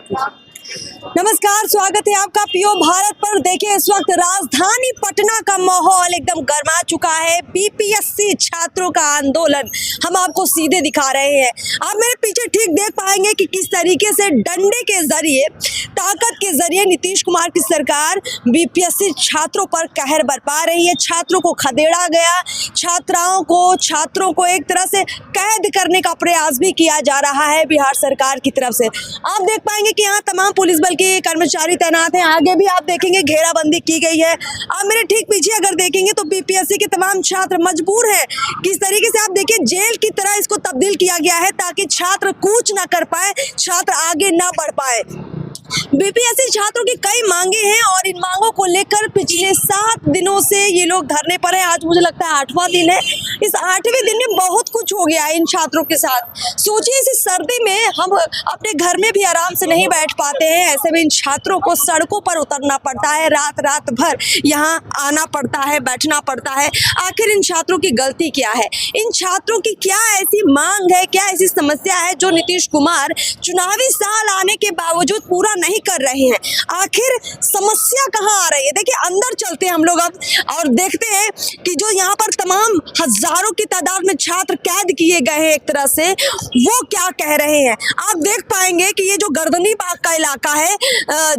नमस्कार, स्वागत है आपका पीओ भारत पर। देखिए, इस वक्त राजधानी पटना का माहौल एकदम गर्मा चुका है। बीपीएससी छात्रों का आंदोलन हम आपको सीधे दिखा रहे हैं। आप मेरे पीछे ठीक देख पाएंगे कि किस तरीके से डंडे के जरिए, ताकत के जरिए नीतीश कुमार की सरकार बीपीएससी छात्रों पर कहर बरपा रही है। छात्रों को खदेड़ा गया, छात्रों को एक तरह से कैद करने का प्रयास भी किया जा रहा है बिहार सरकार की तरफ से। आप देख पाएंगे कि यहाँ तमाम पुलिस बल के कर्मचारी तैनात हैं। आगे भी आप देखेंगे घेराबंदी की गई है। आप मेरे ठीक पीछे अगर देखेंगे तो बीपीएससी के तमाम छात्र मजबूर हैं। किस तरीके से आप देखिए, जेल की तरह इसको तब्दील किया गया है ताकि छात्र कूच ना कर पाए, छात्र आगे ना बढ़ पाए। बीपीएससी छात्रों की कई मांगे हैं और इन मांगों को लेकर पिछले 7 दिनों से ये लोग धरने पर हैं। आज मुझे लगता है 8वां दिन है। इस 8वें दिन में बहुत कुछ हो गया है इन छात्रों के साथ। सोचिए, इस सर्दी में हम अपने घर में भी आराम से नहीं बैठ पाते हैं, ऐसे में इन छात्रों को सड़कों पर उतरना पड़ता है, रात भर यहाँ आना पड़ता है, बैठना पड़ता है। आखिर इन छात्रों की गलती क्या है? इन छात्रों की क्या ऐसी मांग है, क्या ऐसी समस्या है जो नीतीश कुमार चुनावी साल आने के बावजूद पूरा नहीं कर रहे हैं? आखिर समस्या कहाँ आ रही है? देखिए, अंदर चलते हैं हम लोग अब और देखते हैं कि जो यहाँ पर तमाम हजारों की तादाद में छात्र कैद किए गए हैं एक तरह से, वो क्या कह रहे हैं। आप देख पाएंगे कि ये जो गर्दनी बाग का इलाका है,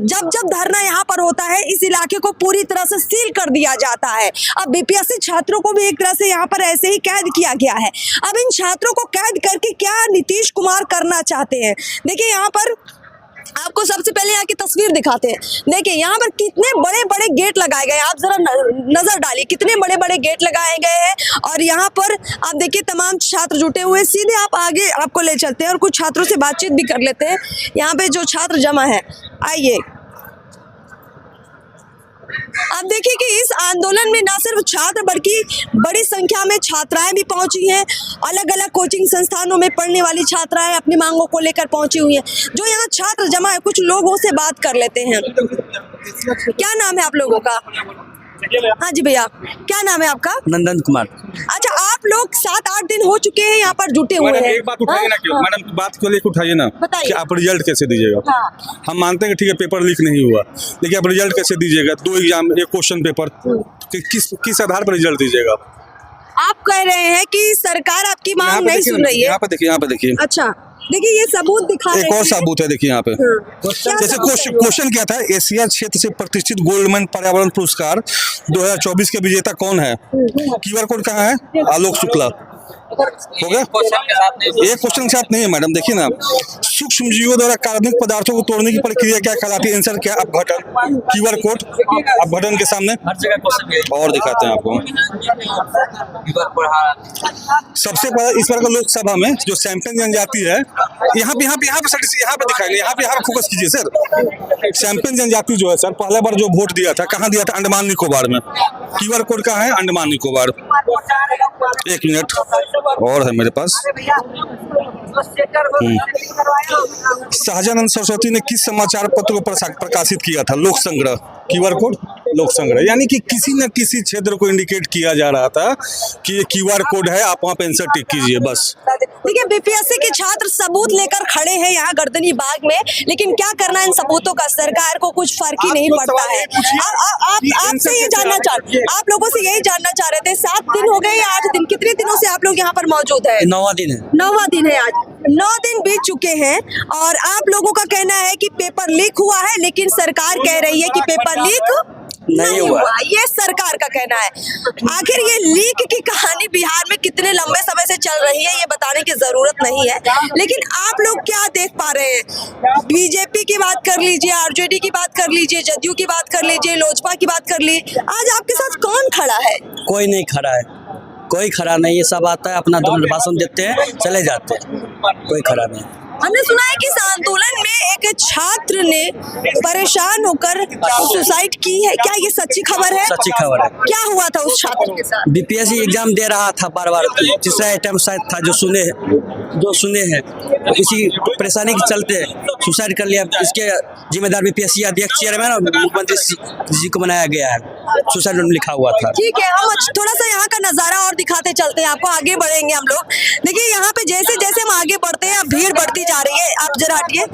जब जब धरना यहाँ पर होता है, इस इलाके को पूरी तरह से सील कर दिया जाता है। अब बीपीएससी छात्रों को भी एक तरह से यहाँ पर ऐसे ही कैद किया गया है। अब इन छात्रों को कैद करके क्या नीतीश कुमार करना चाहते हैं? देखिए, यहाँ पर आपको सबसे पहले यहाँ की तस्वीर दिखाते हैं। देखिए, यहाँ पर कितने बड़े बड़े गेट लगाए गए हैं। आप जरा नजर डालिए, कितने बड़े बड़े गेट लगाए गए हैं और यहाँ पर आप देखिए तमाम छात्र जुटे हुए। सीधे आप आगे आपको ले चलते हैं और कुछ छात्रों से बातचीत भी कर लेते हैं। यहाँ पे जो छात्र जमा है, आइए। आप देखिए कि इस आंदोलन में ना सिर्फ छात्र बल्कि बड़ी संख्या में छात्राएं भी पहुंची हैं। अलग अलग कोचिंग संस्थानों में पढ़ने वाली छात्राएं अपनी मांगों को लेकर पहुंची हुई हैं। जो यहाँ छात्र जमा है, कुछ लोगों से बात कर लेते हैं। क्या नाम है आप लोगों का? हाँ जी भैया, क्या नाम है आपका? नंदन कुमार। अच्छा, आप लोग 7-8 दिन हो चुके हैं यहाँ पर जुटे हुए हैं। एक बात उठाइए ना, क्यों मैडम, बात क्यों लेकर उठाइए ना कि आप रिजल्ट कैसे दीजिएगा। हाँ। हम मानते हैं कि ठीक है, पेपर लीक नहीं हुआ, लेकिन आप रिजल्ट कैसे दीजिएगा? 2 एग्जाम, 1 क्वेश्चन पेपर, किस आधार पर रिजल्ट दीजिएगा? आप कह रहे हैं कि सरकार आपकी मांग नहीं सुन रही है। यहाँ पे देखिए। अच्छा, देखिए ये सबूत दिखा रहे हैं। एक और सबूत है, देखिए यहाँ पे। जैसे क्वेश्चन क्या था, एशिया क्षेत्र से प्रतिष्ठित गोल्डमैन पर्यावरण पुरस्कार 2024 के विजेता कौन है? क्यूआर कोड कहाँ है? आलोक शुक्ला। हो गया? एक क्वेश्चन के साथ नहीं है मैडम। देखिए ना, सूक्ष्म जीवों द्वारा कार्बनिक पदार्थों को तोड़ने की प्रक्रिया क्या कहलाती है? आंसर क्या? अपघटन। क्यूआर कोड अपघटन के सामने और दिखाते हैं आपको। सबसे पहले इस बार का लोकसभा में जो सैंपल जनजाति है, यहाँ पे दिखाएंगे, यहाँ पे फोकस कीजिए सर। सैंपल जनजाति जो है सर, पहला बार जो वोट दिया था, कहाँ दिया था? अंडमान निकोबार में। क्यूआर कोड कहाँ है? अंडमान निकोबार। 1 मिनट और है मेरे पास। शाहजानंद सरस्वती ने किस समाचार पत्र को प्रकाशित किया था? लोक संग्रह। क्यूआर कोड लोक संग्रह। यानी कि किसी न किसी क्षेत्र को इंडिकेट किया जा रहा था कि ये क्यूआर कोड है, आप वहाँ पे आंसर टिक कीजिए बस। देखिए, बीपीएससी के छात्र सबूत लेकर खड़े हैं यहाँ गर्दनी बाग में, लेकिन क्या करना इन सबूतों का? सरकार को कुछ फर्क ही नहीं पड़ता है। आपसे ये जानना आप लोगों से यही जानना चाह रहे थे। 7 दिन हो गए, 8 दिन, कितने दिनों से आप लोग यहाँ पर मौजूद है? 9वां दिन है। 9वां दिन है आज। 9 दिन बीत चुके हैं और आप लोगों का कहना है कि पेपर लीक हुआ है, लेकिन सरकार कह रही है कि पेपर लीक नहीं हुआ। ये सरकार का कहना है। आखिर ये लीक की कहानी बिहार में कितने लंबे समय से चल रही है, ये बताने की जरूरत नहीं है, लेकिन आप लोग क्या देख पा रहे हैं? बीजेपी की बात कर लीजिए, आरजेडी की बात कर लीजिए, जदयू की बात कर लीजिए, लोजपा की बात कर लीजिए, आज आपके साथ कौन खड़ा है? कोई नहीं खड़ा है, कोई खड़ा नहीं है। सब आता है, अपना भाषण देते हैं, चले जाते हैं, कोई खड़ा नहीं। हमने सुना है कि इस आंदोलन में एक छात्र ने परेशान होकर सुसाइड की है, क्या ये सच्ची खबर है? सच्ची खबर है। क्या हुआ था उस छात्र के साथ? बीपीएससी एग्जाम दे रहा था, बार-बार तीसरा अटेम्प्ट शायद था, जो सुने हैं, इसी परेशानी के चलते सुसाइड कर लिया। इसके जिम्मेदार बीपीएससी अध्यक्ष, चेयरमैन और मुख्यमंत्री जी को बनाया गया है। सुसाइड नोट में लिखा हुआ था। ठीक है, हम थोड़ा सा यहाँ का नजारा और दिखाते चलते हैं आपको, आगे बढ़ेंगे हम लोग। देखिए यहाँ पे जैसे जैसे हम आगे बढ़ते हैं, अब भीड़ बढ़ती जा रही है। आप जरा हटिए,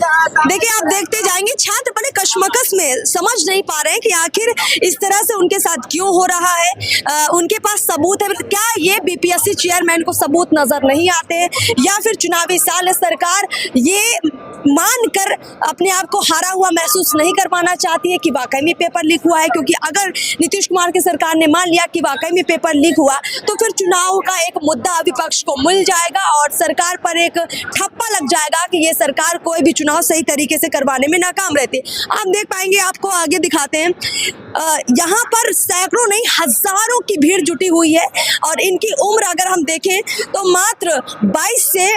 देखिए आप देखते जाएंगे छात्र बड़े कश्मकश में, समझ नहीं पा रहे हैं कि आखिर इस तरह से उनके साथ क्यों हो रहा है। उनके पास सबूत है, क्या ये बीपीएससी चेयरमैन को सबूत नजर नहीं आते हैं, या फिर चुनावी साल है, सरकार ये मानकर अपने आप को हारा हुआ महसूस नहीं करवाना चाहती है कि वाकई में पेपर लीक हुआ है? क्योंकि अगर नीतीश कुमार की सरकार ने मान लिया कि वाकई में पेपर लीक हुआ, तो फिर चुनाव का एक मुद्दा विपक्ष को मिल जाएगा और सरकार पर एक ठप्पा लग जाएगा कि ये सरकार कोई भी चुनाव सही तरीके से करवाने में नाकाम रहती है। आप देख पाएंगे, आपको आगे दिखाते हैं, यहाँ पर सैकड़ों नहीं हजारों की भीड़ जुटी हुई है और इनकी उम्र अगर हम देखें तो मात्र 22 से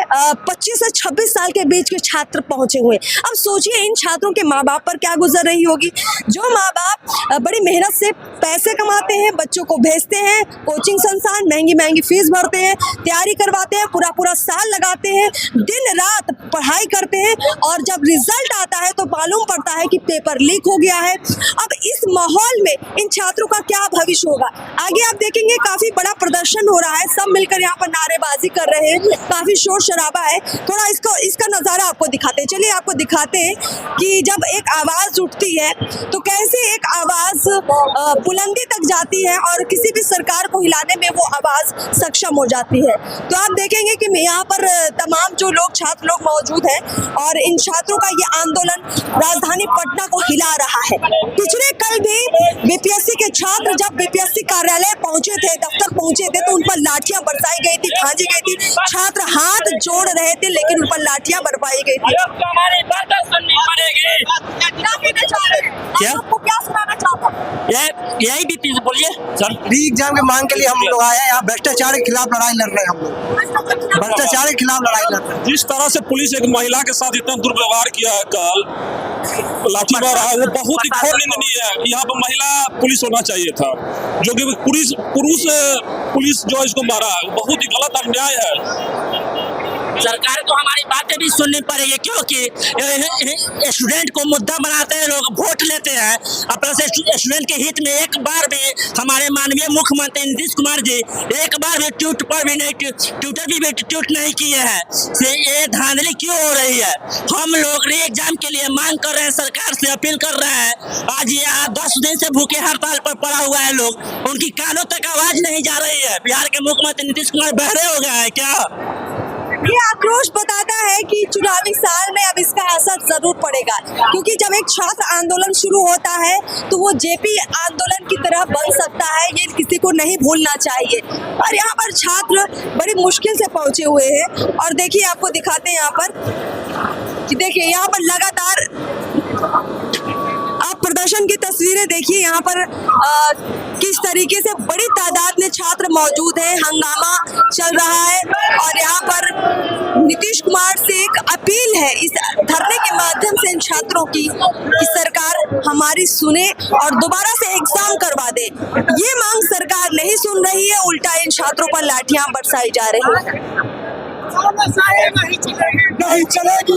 25 से 26 साल के बीच के छात्र पहुंचे हुए। अब सोचिए इन छात्रों के माँ बाप पर क्या गुजर रही होगी। जो माँ बाप बड़ी मेहनत से पैसे कमाते हैं, बच्चों को भेजते हैं कोचिंग संस्थान, महंगी महंगी फीस भरते हैं, तैयारी करवाते हैं, पूरा पूरा साल लगाते हैं, दिन रात पढ़ाई करते हैं, और जब रिजल्ट आता है तो मालूम पड़ता है कि पेपर लीक हो गया है। अब इस माहौल में इन छात्रों का क्या भविष्य होगा? आगे आप देखेंगे काफी बड़ा प्रदर्शन हो रहा है, सब मिलकर यहाँ पर नारेबाजी कर रहे हैं, काफी शोर शराबा है। थोड़ा इसका नजारा आपको दिखाते हैं, चलिए आपको दिखाते हैं कि जब एक आवाज उठती है तो कैसे एक आवाज बुलंदी तक जाती है और किसी भी सरकार को हिलाने में वो आवाज सक्षम हो जाती है। तो आप देखेंगे कि यहाँ पर तमाम जो लोग छात्र लोग मौजूद हैं और इन छात्रों का ये आंदोलन राजधानी पटना को हिला रहा है। पिछले कल भी बीपीएससी के छात्र जब बीपीएससी कार्यालय पहुंचे थे, दफ्तर पहुंचे थे, तो उन पर लाठियां बरसाई गई थी, भांजी गई थी। छात्र हाथ जोड़ रहे थे लेकिन उन पर लाठियां बरपाई गई थी। हमारी बात सुननी पड़ेगी। क्या आपको क्या सुनाना चाहता हूँ? यही बीपी बोलिए सर। री एग्जाम के मांग के लिए हम लोग आए हैं, यहाँ भ्रष्टाचार के खिलाफ लड़ाई लड़ रहे हैं। हम लोग भ्रष्टाचार के खिलाफ लड़ाई लड़ रहे हैं। जिस तरह से पुलिस एक महिला के साथ इतना दुर्व्यवहार किया है, कल लाठी मारा है, वो बहुत ही घोर निंदनीय है। यहाँ पर महिला पुलिस होना चाहिए था, जो कि पुलिस जो इसको मारा है, बहुत ही गलत अन्याय है। सरकार को हमारी बातें भी सुननी पड़ेगी, क्योंकि स्टूडेंट को मुद्दा बनाते हैं लोग, वोट लेते हैं अपने से स्टूडेंट के हित में। एक बार भी हमारे माननीय मुख्यमंत्री नीतीश कुमार जी एक बार भी ट्वीटर भी ट्वीट नहीं किए हैं। ये धांधली क्यों हो रही है? हम लोग री एग्जाम के लिए मांग कर रहे हैं, सरकार से अपील कर रहे हैं। आज यहाँ 10 दिन से भूखे हड़ताल पर पड़ा हुआ है लोग, उनकी कानों तक आवाज नहीं जा रही है। बिहार के मुख्यमंत्री नीतीश कुमार बहरे हो गए हैं क्या? ये आक्रोश बताता है कि चुनावी साल में अब इसका असर जरूर पड़ेगा, क्योंकि जब एक छात्र आंदोलन शुरू होता है तो वो जेपी आंदोलन की तरह बन सकता है, ये किसी को नहीं भूलना चाहिए। और यहाँ पर छात्र बड़ी मुश्किल से पहुंचे हुए हैं और देखिए आपको दिखाते हैं यहाँ पर कि देखिए यहाँ पर लगातार आप प्रदर्शन की तस्वीरें देखिए। यहाँ पर किस तरीके से बड़ी तादाद में छात्र मौजूद हैं, हंगामा चल रहा है और यहाँ पर नीतीश कुमार से एक अपील है इस धरने के माध्यम से इन छात्रों की कि सरकार हमारी सुने और दोबारा से एग्जाम करवा दे। ये मांग सरकार नहीं सुन रही है, उल्टा इन छात्रों पर लाठियां बरसाई जा रही है। नहीं चलेगी।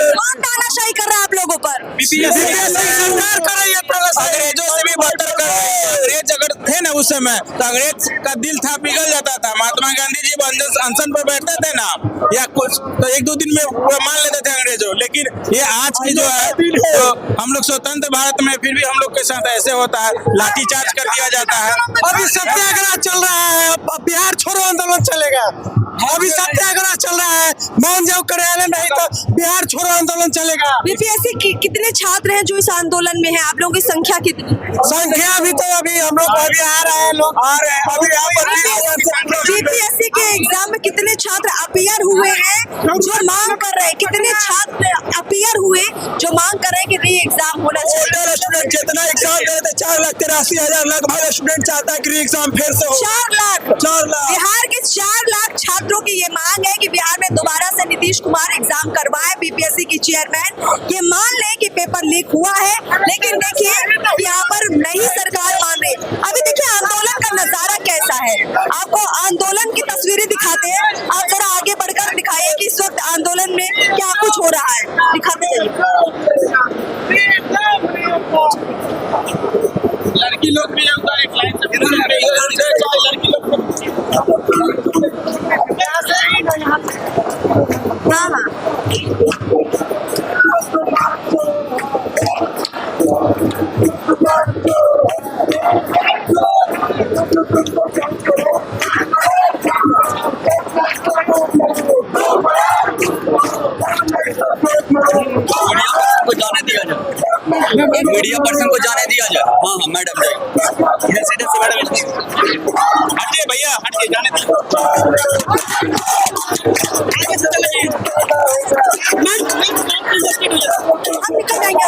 कौन तानाशाही कर रहा है आप लोगों पर? अंग्रेजों से भी बदतर कर रहे हैं। अंग्रेज अगर थे ना उस समय, तो अंग्रेज का दिल था पिघल जाता था। महात्मा गांधी जी अनशन पर बैठते थे ना, या कुछ तो 1-2 दिन में मान लेते थे अंग्रेजों। लेकिन ये आज की जो है, तो हम लोग स्वतंत्र भारत में फिर भी हम लोग के साथ ऐसे होता है, लाठीचार्ज कर दिया जाता है। अभी सत्याग्रह चल रहा है, अब बिहार छोड़ो आंदोलन चलेगा। अभी सत्याग्रह चल रहा है, मान जाओ कार्यालय, नहीं तो बिहार छोड़ो आंदोलन चलेगा। बीपीएससी कितने छात्र हैं जो इस आंदोलन में हैं? आप लोगों की संख्या कितनी? संख्या अभी हम लोग अभी आ रहे हैं, लोग आ रहे हैं अभी यहाँ पर। बीपीएससी के एग्जाम में कितने छात्र अपीयर हुए हैं जो मांग कर रहे हैं? कितने छात्र अपीयर हुए जो मांग कर रहे हैं कि री एग्जाम होना चाहिए? स्टूडेंट जितना एग्जाम दे रहे थे 4,83,000 लगभग स्टूडेंट चाहता है कि री एग्जाम फिर से हो। 4 लाख। बिहार के 4 लाख छात्रों की ये मांग है कि बिहार में दोबारा से नीतीश कुमार एग्जाम करवाए। बीपीएससी की चेयरमैन ये मान ले कि पेपर लीक हुआ है, लेकिन देखिए यहाँ पर नहीं सरकार मान रही। अभी देखिए आंदोलन का नजारा कैसा है, आपको आंदोलन की तस्वीरें दिखाते हैं। आप जरा आगे बढ़कर दिखाइए कि इस वक्त आंदोलन में क्या कुछ हो रहा है, दिखाते चलिए। हाँ हाँ को जाने दिया जाए, मीडिया पर्सन को जाने दिया जाए। हाँ हाँ मैडम जाइए, सीधे से मैडम हटिए भैया, हटिए, जाने दीजिए। हम निकल जाएंगे।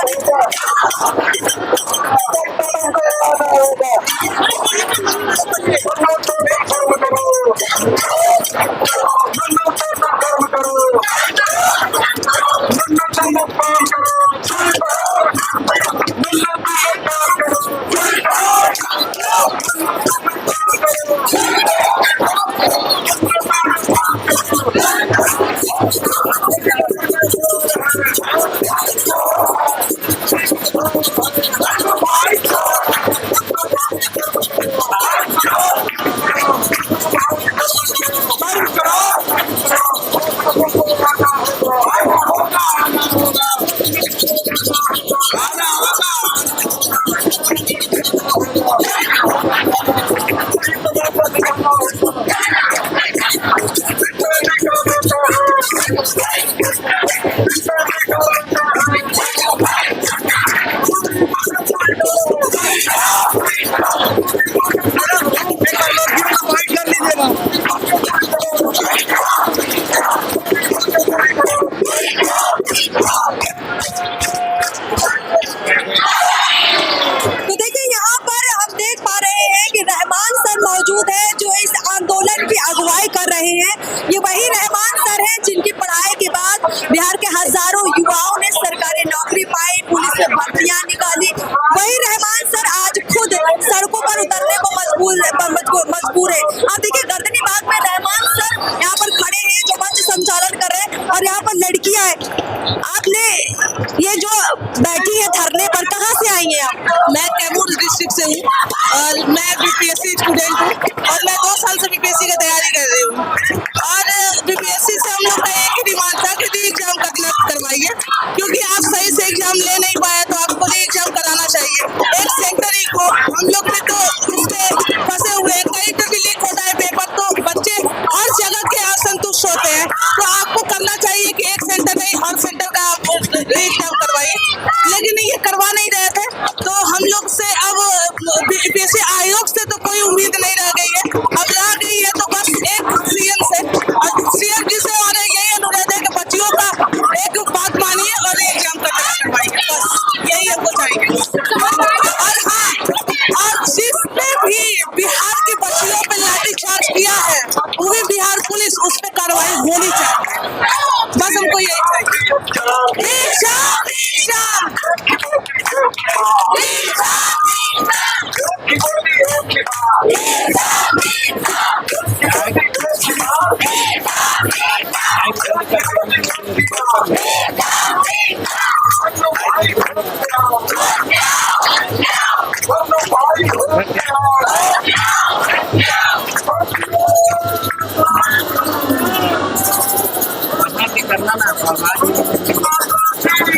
तो देखिए यहाँ पर हम देख पा रहे हैं कि रहमान सर मौजूद है जो इस आंदोलन की अगुवाई कर रहे हैं। ये वही रहमान सर हैं जिनकी पढ़ाई के बाद बिहार के हजारों युवाओं ने सरकारी नौकरी पाई, पुलिस में भर्तियां निकाली। वही रहमान सर आज खुद सड़कों पर उतरने को मजबूर है। आप देखिए गर्दनी बाग में रहमान सर यहाँ पर खड़े हैं जो मंच संचालन कर रहे हैं और यहाँ पर लड़कियां हैं। आपने ये जो बैठी है धरने पर, कहाँ से आई हैं आप? मैं कैमूर डिस्ट्रिक्ट से हूँ और मैं बीपीएससी स्टूडेंट हूँ और मैं 2 साल से बीपीएससी की तैयारी कर रही हूँ। और बीपीएससी से हम लोग का एक ही डिमांड था कि एग्जाम करवाइए, क्योंकि आप सही से एग्जाम ले नहीं पाए तो आपको एग्जाम कराना चाहिए। एक सेंटर ही को हम लोग ने तो उस पर फंसे हुए हैं, कहीं पे भी लीक होता है पेपर तो बच्चे हर जगह के असंतुष्ट होते हैं। तो आपको करना चाहिए कि एक सेंटर नहीं हर सेंटर का आप एग्जाम करवाइए, लेकिन ये करवा नहीं रहे थे। तो हम लोग से अब बीपीएससी आयोग से तो कोई उम्मीद नहीं रह गई है, अब रह गई है तो बस एक सीएम से, और सीएम जी से और यही अनुरोध है कि बच्चियों का एक बात मानिए और एग्जाम करवाइए, बस यही हमको चाहिए। और हाँ, और जिस पे भी बिहार की बच्चियों पे लाठीचार्ज किया है वो भी बिहार पुलिस उस पर कार्रवाई होनी चाहिए, बस हमको यही चाहिए।